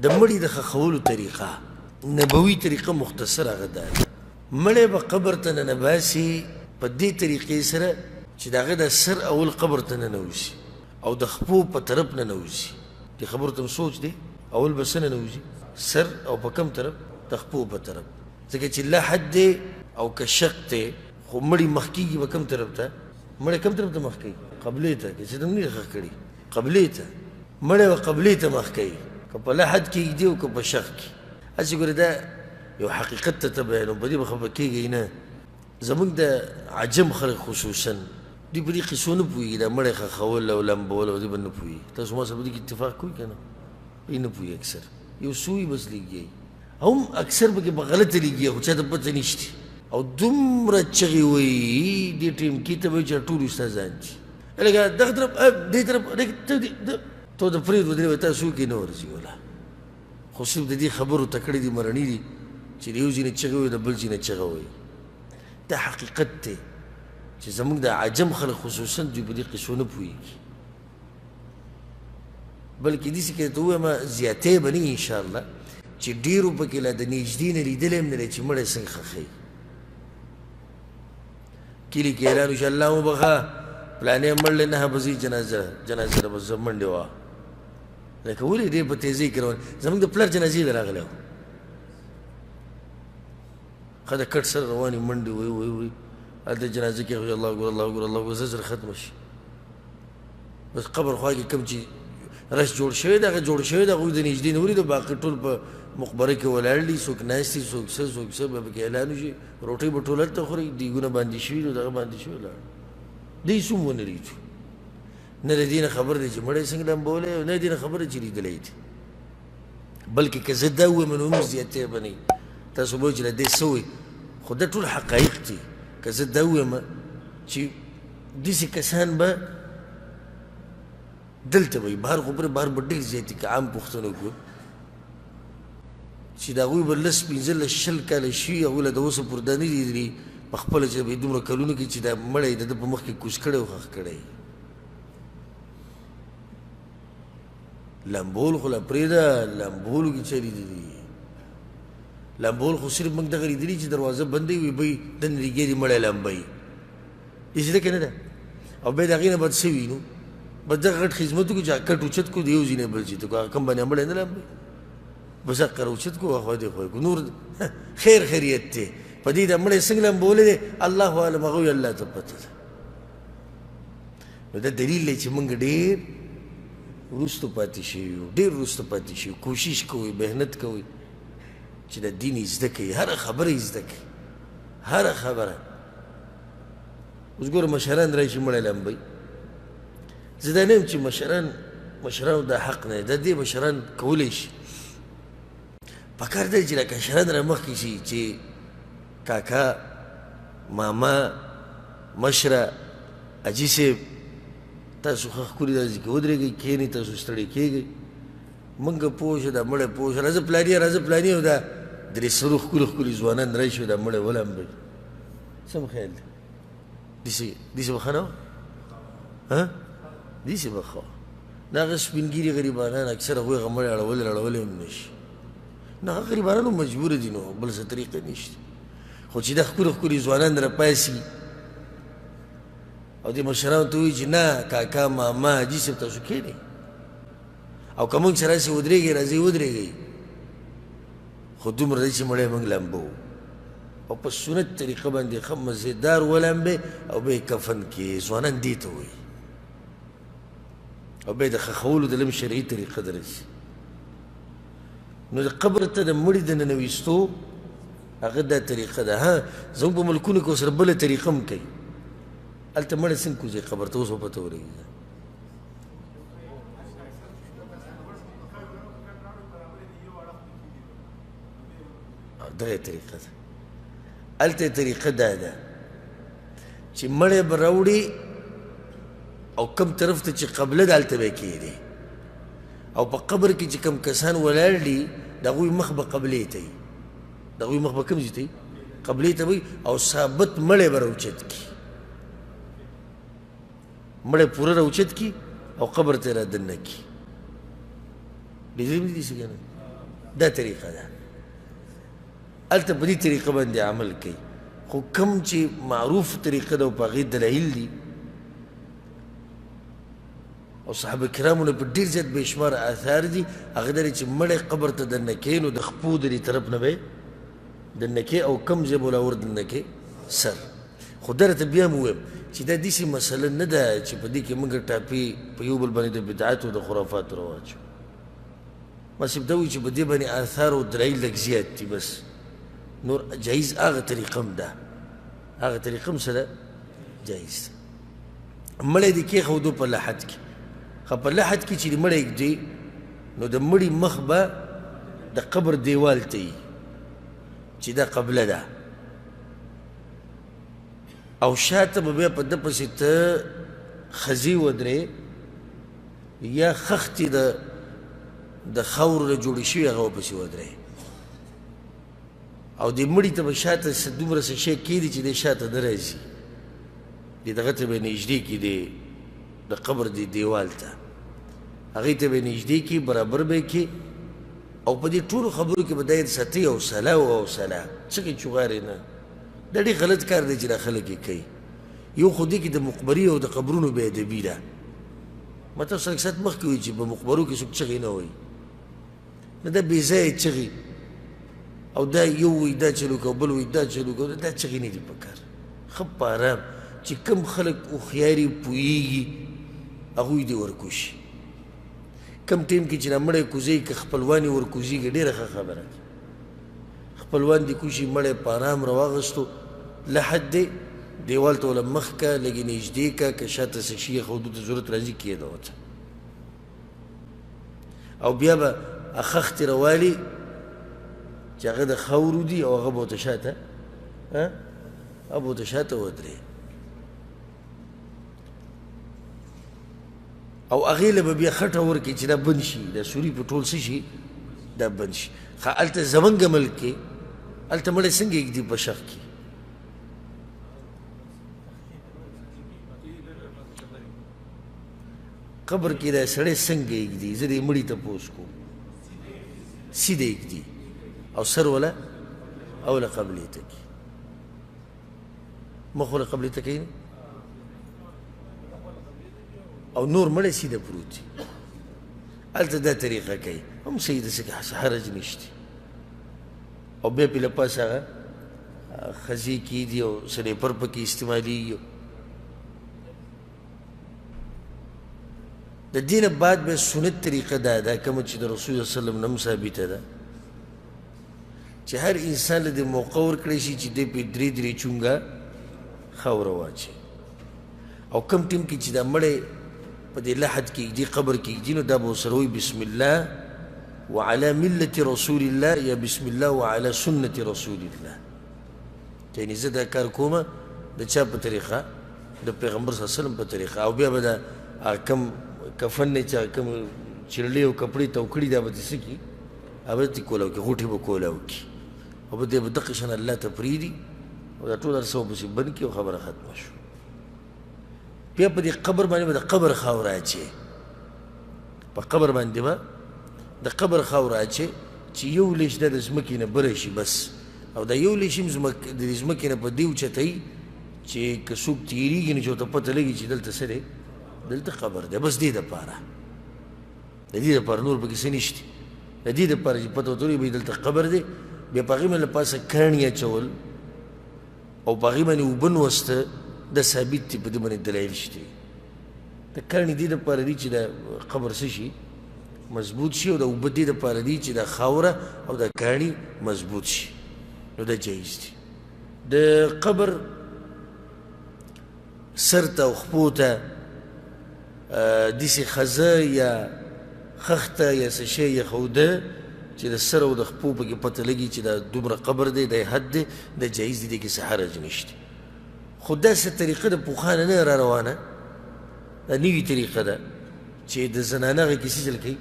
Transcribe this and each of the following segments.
د مړي د ښخولو طریقه نبوي طریقه مختصر هغه ده مړی به قبر ته ننباسي په دې طریقې سره چې د هغه د سر اول قبر ته ننوځي او د خپو په طرف ننوځي دې خبرو ته سوچ دی اول به څه ننوځي سر او په کوم طرف د خپو په طرف ځکه چې لحد دی او که شق دی خو مړي مخ کېږي به کوم طرف ته مړی کوم طرف ته مخ کوي قبلې ته که چې دم نه ښخ کړي قبلې ته مړی به قبلې ته مخ کوي که په لحد کې ږدي او که په شق کې هسې ګورې دا یو حقیقت ته ته بیانوم په دې به خفه کېږئ نه زموږ د عجم خلک خصوصا دوی په دې قصو نه پوهېږي دا مړی ښخول او لمبول او دوی به نه پوهېږي تاسو ما سره په دې کې اتفاق کوئ که نه دوی نه پوهېږي اکثر یو سوی بس لګي هم اکثر پکې په غلطه لګي خو چا ته پته نشته او دومره چغې وایي دې ټیم کې ته به وایي چې ټول استادان چې لکه دغه طرف دې طرف تو د فرید ودرې وایي تاسو کې نه ورځي ولا خو صرف د دې خبرو تکړې دي مرني دي چې د یو ځینې چغه وایي د بل ځینې چغه وایي دا حقیقت دی چې زموږ د عجم خلک خصوصا دوی په دې قصو نه پوهېږي بلکې داسې که ته ووایم زیاتې به نه انشاءالله چې ډېرو پکې لا د نږدې نه لیدلی هم نه دی چې مړی څنګه ښخوي کلي کې اعلان وشي الله وبخه پلانې مړلی 9 بجې جنازه ده بس زه منډې وه لکه ولې ډېر په تیزۍ کې روان زموږ د پلار جنازې ته راغلی و ښه د کټ سره روانې منډې وی هلته جنازه کې الله اکبر الله اکبر الله اکبر زر ختمه شي بس قبر خوا کې کوم چې رش جوړ شوی دی هغه جوړ شوی دی هغوی د نږدې نه ولید باقي ټول په مقبره کې ولاړ دي څوک ناست دي څوک څه به پکې اعلان وشي روټۍ به ټول هلته خوري دیګونه باندې شوي نو دغه باندې شوي ولاړ دی څوم ونه لیدو نه د دې نه خبر دی چې مړی څنګه لمبولی نه د دې نه خبر دی چې لیدلی دی بلکې که زه دا ووایم نو هم زیاتې به نه تاسو به وایئ چې له دې څه وایي خو دا ټول حقایق دي که زه دا ووایم چې داسې کسان به دلته وي بهر خو پرې بهر به ډېر زیات دي که عام پوښتنه وکړو چې د هغوی به 10 15 20 کاله شي هغوی له د اوسه پورې دا نه دي لیدلي په خپله چې به دومره کلونو کې چې دا مړی د ده په مخ کې کوز کړی او ښخ کړی لمبول خو لا پرېږده لمبولو کې چا لیدلي لمبول خو صرف موږ دغه لیدلي چې دروازه بندوي وي بی دننه لګیا دي مړی لمبوي داسې ده که نه ده او بیا د هغې نه بد څه وي نو بس دغه غټ خدمت وکړو چې کټ اوچت کړو د یو ځای نه بل ځای ته کړو هغه کم باندې مړی نه لمبوي بس هغه اوچت کړو خوا دې خوا کړو نور خیر خیریت دی په دې د مړی څنګه لمبولی دی الله عالم هغه الله ته پته ده نو دا دلیل دی چې موږ ډېر وروسته پاتې شوي یو ډېر وروسته پاتې شوي کوشش کوئ محنت کوئ چې د دین زده کوي هره خبره یې زده کوي هره خبره اوس ګوره مشران راشي مړی لمبوي زه دا نه یم چې مشرانو دا حق نه دی دا دې مشران کولی شي پکار دی چې لکه مشران را مخکې شي چې کاکا ماما مشره حاجي صاحب تاسو ښه ښکلي داسې کې ودرېږئ کښېنئ تاسو ستړي کېږئ موږ پوه شو دا مړی پوه شو راځه پلاني او دا درې سرو ښکلي ښکلي ځوانان راشي او دا مړی ولمبوي څه مو خیال دی داسې به ښه نه وه داسې به ښه وه دا هغه سپین ګیري غریبانان اکثر هغوی هغه مړی اړولی هم نه شي نه هغه غریبانان هم مجبوره دي نو بل څه طریقه نشته خو چې دا ښکلي ښکلي ځوانان راپاسي او دې مشرانو ته ووایي چې نه کاکا ماما حاجي صاحب تاسو کښېنئ او که موږ سره هسې ودرېږئ راځئ ودرېږئ خو دومره دی چې مړی موږ لمبوو او په سنت طریقه باندې ښه مزېدار ولمبې او بیا یې کفن کې ځوانان دې ته وایي او بیا یې د ښخولو د لم شرعي طریقه درسي نو د قبر ته د مړي د ننویستو هغه دا طریقه ده زموږ په ملکونو کې اوس بله طریقه هم کوي هلته مړی څنګه کوځي قبر ته اوس به پته ولګېږي دغه طریقه ده هلته طریقه دا ده چې مړی به راوړي او کم طرف ته چې قبله ده هلته به یې کښېږدي او په قبر کې چې کم کسان ولاړ دي د هغوی مخ به قبلې ته وي د هغوی مخ به کوم ځای ته وي قبلې ته وي او ثابت مړی به راوچت کړي مړی پوره راوچت کړي او قبر ته یې را دننه کړي ډېرې دي داسې که نه دا طریقه ده هلته په دې طریقه باندې عمل کوي خو کوم چې معروف طریقه ده او په هغې دلایل دي او صحابه کرامو نه په ډېر زیات بې شماره آثار دي هغه دا دی چې مړی قبر ته دننه کوې نو د خپو د دې طرف نه به یې دننه کوې او کم ځای به ولاور دننه کوې سر خو ده راته بیا م وویم چې دا داسې مسله نه ده چې په دې کې موږ ټاپې په یو بل باندې د بدعاتو د خرافاتو رواجو ما صرف دا وایي چې په دې باندې آثار او دلایل لږ زیات دي بس نور جایز هغه طریقه هم ده هغه طریقه هم څه ده جایز ده مړی دې کېښودو په لحد کې خو په لحد کې چې د مړی ږدي نو د مړي مخ به د قبر دیوال ته وي چې دا قبله ده او شاته به بیا په ده پسې ته خزي ودرې یا خښتې د خاورو نه جوړې شوي هغه ورپسې ودرې او د مړي ته به شاته دومره څه شی کېږدي چې دی شاته نه راځي د دغه ته به یې نږدې کړي د قبر د دیوال ته هغې ته به یې نږدې کړي برابر به یې کړي او په دې ټولو خبرو کې به دا یې ستۍ حوصله او حوصله څه کوي چوغارې نه دا ډېر غلط کار دی چې دا خلک یې کوي یو خو دې کې د مقبري او د قبرونو بې ادبي ده ما تاسو سره ساعت مخکې وایي چې په مقبرو کې څوک چغې نه وایي نه دا بې ځایه چغې او دا یو وایي دا چلو کوه بل وایي دا چلو کوه دا چغې نه دي پکار ښه په ارام چې کوم خلک هوښیاري پوهېږي هغوی دې ورکوشي کم ټیم کې چې دا مړی کوزوي که خپلوان یې ورکوزېږي ډېره ښه خبره ده خپلوان دې کوشي مړی په ارام راواغستو لحد دی دیوال ته وله مخ که لږې نږدې که که شاته څه شي ښودو ته ضرورت راځي کېده ورته او بیا به خښتې راوالي چې هغه د خاورو دي او هغه به ورته شاته هغه به ورته شاته ودرې او هغې له به بیا خټه ورکړي چې دا بند شي دا سوري په ټول څه شي دا بند شي ښه هلته زمونږ ملک کې هلته مړی څنګه ږدي په شخ کې قبر کې دا سړی څنګه ږدي زه دې مړي تپوس کوم سیده ږدي او سر ولا او له قبلې ته کي مخ ولا قبلې ته کوي او نور مړی سیده پروت وي هلته دا طریقه کوي هم صحیح ده څه حرج نشته او بیا پې له پاسه هغه خزې کېږدي او سلیپر پکې استعمالېږي د دې نه بعد بیا سنت طریقه دا ده کومه چې د رسول صلی وسلم نه هم ثابته ده چې هر انسان له دې موقع ورکړی شي چې دی پې درې درې چونګه خاوره واچوي او کوم ټیم کې چې دا مړی په دې لحد کې ږدي قبر کې ږدي نو دا به ورسره وایي بسم الله وعلى ملة رسول الله یا بسم الله وعلى سنة رسول الله یعنې زه دا کار کومه د چا په طریقه د پیغمبر صلی الله علیه وسلم په طریقه او بیا به دا کم کفن نه چې کوم چړلې او کپړې تو کړي دا به دې څه کړي هغه به دې کولاو کړي غوټې به کولاو کړي او به دې به دقه شان الله ته پرېږدي او دا ټول هر څه به پسې بند کړي او خبره ختمه شوه بیا په دې قبر باندې به د قبر خاوره اچې په قبر باندې به د قبر خاوره اچې چې یو لیش دا د ځمکې نه بره شي بس او دا یو لیش هم د ځمکې نه په دې اوچتوي چې که څوک تېرېږي نو چې ورته پته لګي چې دلته څه دی دلته قبر دی بس دې دپاره د دې دپاره نور پکې څه نشته د دې دپاره چې پته ورته ولګي دلته قبر دی بیا په هغې باندې له پاسه کاڼي اچول او په هغې باندې اوبه نوسته دا ثابت دی په دې باندې دلایل شته د کاڼي دې دپاره دي چې دا قبر څه شي مضبوط شي او د اوبه دې دپاره دي چې دا خاوره او دا کاڼي مضبوط شي نو دا جایز دي د قبر سر ته او خپو ته داسې خزه یا خښته یا څه شی ایښوده چې د سر او د خپو پکې پته لګي چې دا دومره قبر دی دا حد دی دا جایز دی دې کې څه حرج نشته خو داسې طریقه د پخوانه نه را روانه دا نوي طریقه ده چې د زنانه هغې کیسې چل کوي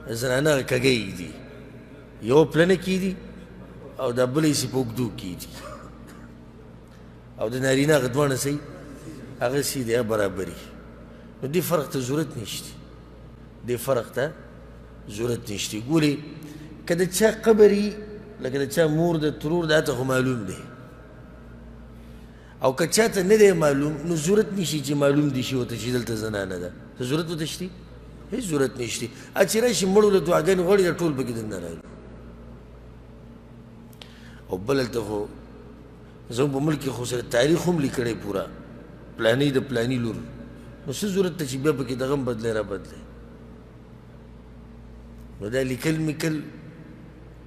د زنانه هغه کږی ږدي یوه پلنه کېږدي او دا بله یې په اوږدو کېږدي او د نارینه هغه دواړه صحیح هغسې دی برابري نو دې فرق ته ضرورت نشته دې فرق ته ضرورت نشته. ګورې که د چا قبري لکه د چا مور د ترور دا ته خو معلوم دی، او که چاته نه دی معلوم نو ضرورت نشي چې معلوم دي شي ورته چې دلته زنانه ده. څه ضرورت ورته شته؟ هېڅ ضرورت نشته. چې راشي مړو له دعاګانې غواړي دا ټول پکې دننه راغلي. او بل هلته خو زموږ په ملک کې خو سره تاریخ هم لیکلی پوره، پلانۍ د پلاني لور، نو څه ضرورت ته چې بیا پکې دغه هم بدلی را بدلی. نو دا لیکل میکل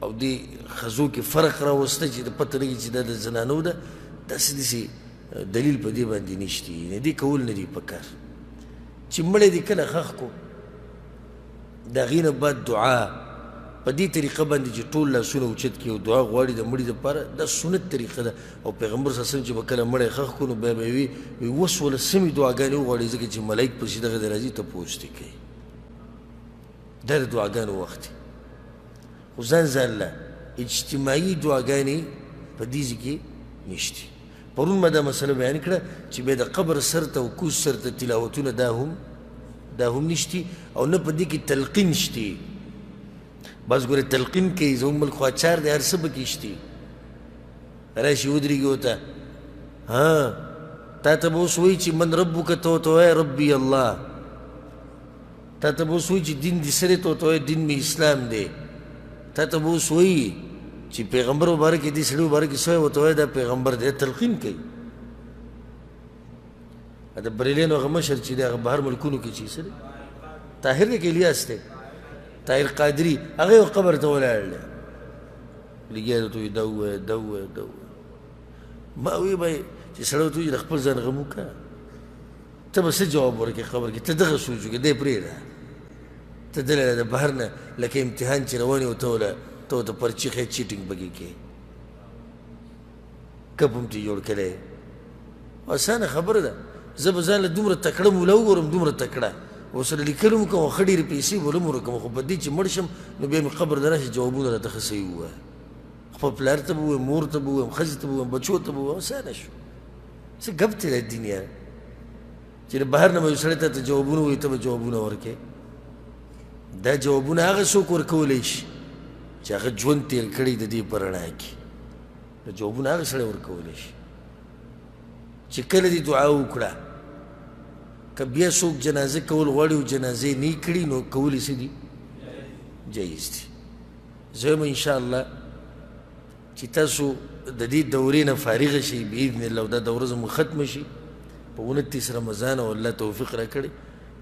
او دې ښځو کې فرق راوسته چې د پته لګي چې دا د زنانو ده، داسې داسې دلیل په دې باندې نشته. یعنې دې کول نه دي پکار. چې مړی دې کله ښخ کو د هغې نه بعد دعا په دې طریقه باندې چې ټول لاسونه اوچت کړي او دعا غواړي د مړي دپاره، دا سنت طریقه ده. او پیغمبر صلی الله علیه وسلم چې به کله مړی ښخ کړو نو بیا به یې وي اوس وله سمې دعاګانې وغواړي، ځکه چې ملایک پسې دغه د راځي تپوس دې کوي. دا د دعاګانو وخت دی. خو ځان ځان له اجتماعي دعاګانې په دې ځای کې نشته. پرون ما دا مسله بیان کړه چې بیا د قبر سر ته او کوز سر ته تلاوتونه دا هم نشته، او نه په دې کې تلقین شته. بس ګوره تلقین کوي، زموږ ملک خو اچار دی، هر څه پکې شته. راشي ودرېږي ورته تا ته به اوس وایي چې من ربک، ته ورته وایه ربي الله. تا ته به اوس وایي چې دین دې څه دی، ته ورته وایه دین مې اسلام دی. تا ته به اوس وایي چې پیغمبر مبارک دې سړي مبارک څه وایي، ورته وایه دا پیغمبر دی. تلقین کوي. د بریلیانو هغه مشر چې دی هغه بهر ملکونو کې چې څه دی، طاهر دی که الیاس دی، طاهر قادري، هغه یو قبر ته ولاړ دی. لګیا دی ورته وایي دا ووایه دا ووایه دا ووایه. ما وایي به چې سړی ورته وایي د خپل ځان غم وکړه، ته به څه جواب ورکړې قبر کې؟ ته دغه سوچ وکړه، دی پرېږده. ته دله د بهر نه لکه امتحان چې روان یې ته ورته پرچي ښې چیټینګ پکې کې کپ هم ترې جوړ کړی. اسانه خبره ده. زه به ځان له دومره تکړه مولا وګورم، دومره تکړه ورسره لیکلو م کوم، ښه ډېرې پیسې به هم ورکوم، خو په دې چې مړ شم نو بیا مې قبر ته راشي جوابونه راته ښه صحیح ووایه. خپل پلار ته به ووایم، مور ته به ووایم، ښځې ته به ووایم، بچو ته به ووایم. اسانه شو. څه ګپ دی د دنیا چې د بهر نه به یو سړی ته جوابونه ووایي، ته به جوابونه ورکړې. دا جوابونه هغه څوک ورکولی شي چې هغه ژوند تېر کړی د دې په رڼا کې. دا جوابونه هغه سړی ورکولی شي چې کله دې دعا وکړه. که بیا څوک جنازه کول غواړي او جنازې نه یې کړي نو کول یې څه دي؟ جایز دي. زه یم انشاءالله چې تاسو د دې دورې نه فارغه شئ باذن الله، او دا دوره زموږ ختمه شي په 29 رمضان او الله توفیق راکړي،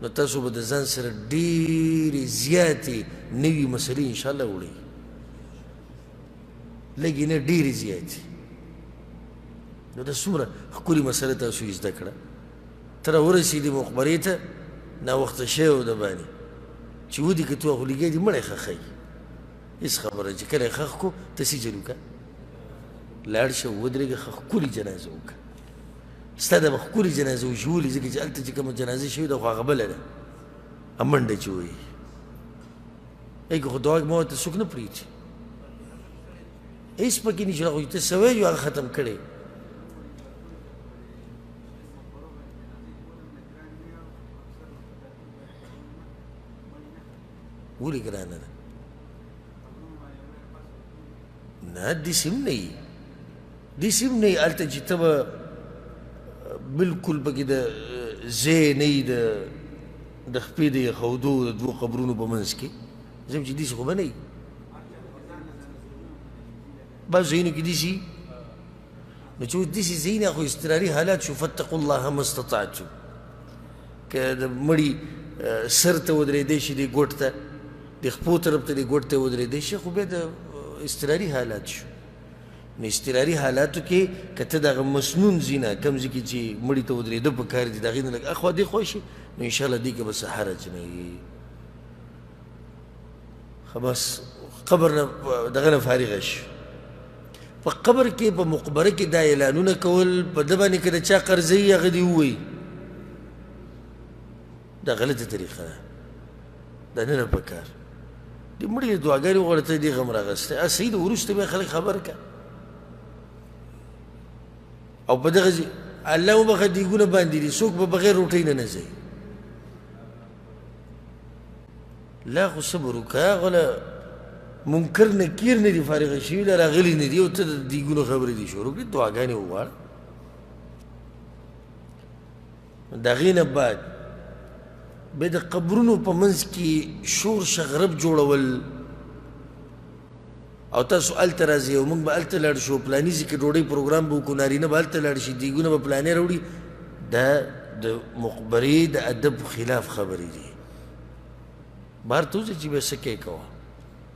نو تاسو به د ځان سره ډېرې زیاتې نوي مسلې انشاءالله وړئ. لږې نه ډېرې زیاتې. نو دا څومره ښکلې مسله تاسو یې زده کړه. ته راورسېدې مقبرې ته ناوخته شوی و د باندې چې ودې که تو خو لګیا دي مړی ښخوي. هېڅ خبره چې کله یې ښخ کړو ته سجل وکړه، لاړ شه ودرېږه، ښکلې جنازه وکړه. ستا دا به ښکلې جنازه وشي، ولې؟ ځکه چې هلته چې کومه جنازه شوې ده خو هغه بله ده، منډه چې وایي ای که خو دعا ما ورته څوک نه پرېږدي، هېڅ پکې نشته. خو چې ته څه وایي هغه ختم کړی. ولې ګرانه ده؟ نه داسې هم نه وي، داسې هم نه وي. هلته چې ته به بلکل پکې د ځای نه وي د خپې د یخودو د دوو قبرونو په منځ کې. زه یم چې داسې خو به نه وي. بعض ځایونو کې داسې نو چې اوس داسې ځایونه خو اضطراري حالات شو. فاتقوا الله ما استطعتم. که د مړي سر ته ودرېدی شي دې ګوټ ته، د خپو طرف ته دې ګوټ ته ودرېدی شي، خو بیا د اضطراري حالات شو. نو اضطراري حالاتو کې که ته دغه مسنون ځای نه کوم ځای کې چې مړي ته ودرېده په کار دي د هغې نه لږ اخوا دېخوا شي نو انشاءالله دې کې به څه حرج نه وي. خو بس قبر نه دغه نه فارغه شي. په قبر کې په مقبره کې دا اعلانونه کول په ده باندې که د چا قرضه وي هغه دې ووایي، دا غلطه طریقه ده، دا نه نه پکار. د مړي د دعاګانې وغواړه ته دې غم راغستی، صحیح ده، وروسته بیا خلک خبر کړه. او په دغه الله وبخښه دیګونه باندې دي، څوک به بغیر روټۍ نه ځي. لا خو صبر وکړه غله منکر نکیر نه دي فارغه شوي له راغلي نه دي او ته د دیګونو خبرې دي شروع کړي دعاګانې وغواړه د هغې نه بعد بیا د قبرونو په منځ کې شور شغرب جوړول او تاسو هلته راځئ او موږ به هلته لاړ شو پلاني ځای کې ډوډۍ پروګرام به وکړو نارینه به هلته لاړ شي دیګونه به پلانې راوړي دا د مقبرې د ادب خلاف خبرې دي بهر ته وځئ چې بیا څه کوې کوه